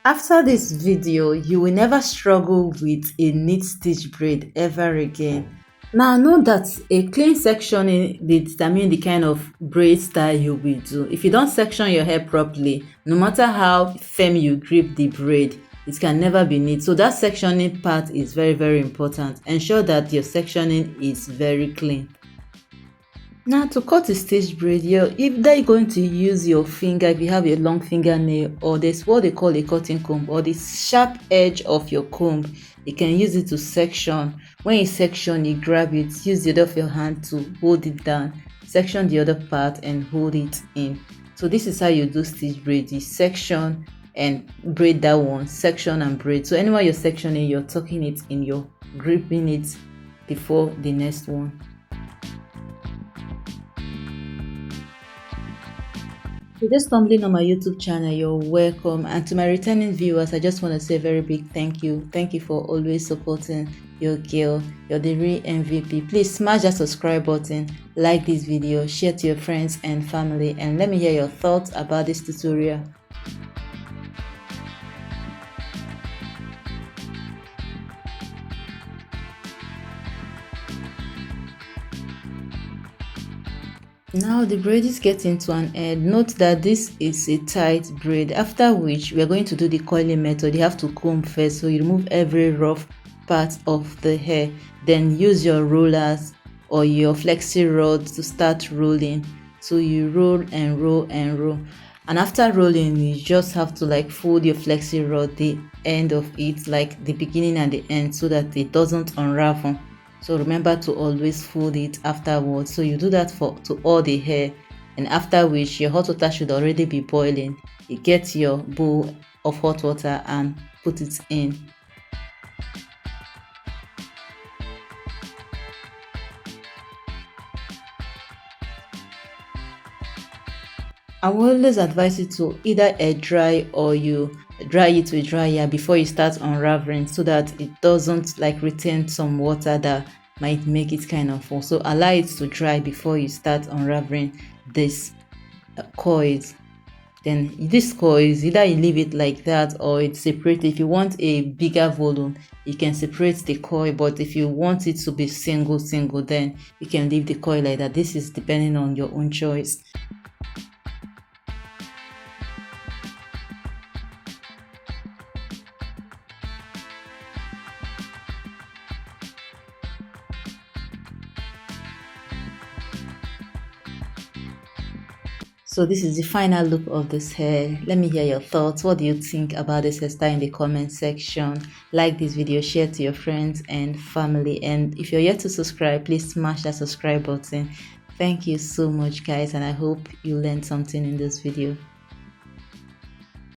After this video, you will never struggle with a neat stitch braid ever again. Now know that a clean sectioning will determine the kind of braid style you will do. If you don't section your hair properly, no matter how firm you grip the braid, it can never be neat. So that sectioning part is very important. Ensure that your sectioning is very clean. Now to cut a stitch braid, you're either going to use your finger if you have a long fingernail, or there's what they call a cutting comb, or the sharp edge of your comb. You can use it to section. When you section, you grab it, use the other of your hand to hold it down, section the other part and hold it in. So this is how you do stitch braid. You section and braid that one, section and braid. So anywhere you're sectioning, you're tucking it in, you're gripping it before the next one. If you're just stumbling on my YouTube channel, you're welcome. And to my returning viewers, I just want to say a very big thank you. Thank you for always supporting your girl. You're the real MVP. Please smash that subscribe button, like this video, share to your friends and family, and let me hear your thoughts about this tutorial. Now the braid is getting to an end. Note that this is a tight braid, after which we are going to do the coiling method. You have to comb first, so you remove every rough part of the hair, then use your rollers or your flexi rod to start rolling. So you roll and roll and roll, and after rolling you just have to like fold your flexi rod, the end of it, like the beginning and the end, so that it doesn't unravel. So remember to always fold it afterwards. So you do that to all the hair, and after which your hot water should already be boiling. You get your bowl of hot water and put it in. I will always advise you to either air dry or you dry it with dryer before you start unraveling, so that it doesn't like retain some water that might make it kind of fall. So allow it to dry before you start unraveling this coils. Then this coils, either you leave it like that or it's separate. If you want a bigger volume, you can separate the coil, but if you want it to be single, then you can leave the coil like that. This is depending on your own choice. So this is the final look of this hair. Let me hear your thoughts. What do you think about this hairstyle in the comment section? Like this video, share to your friends and family. And if you're yet to subscribe, please smash that subscribe button. Thank you so much guys, and I hope you learned something in this video.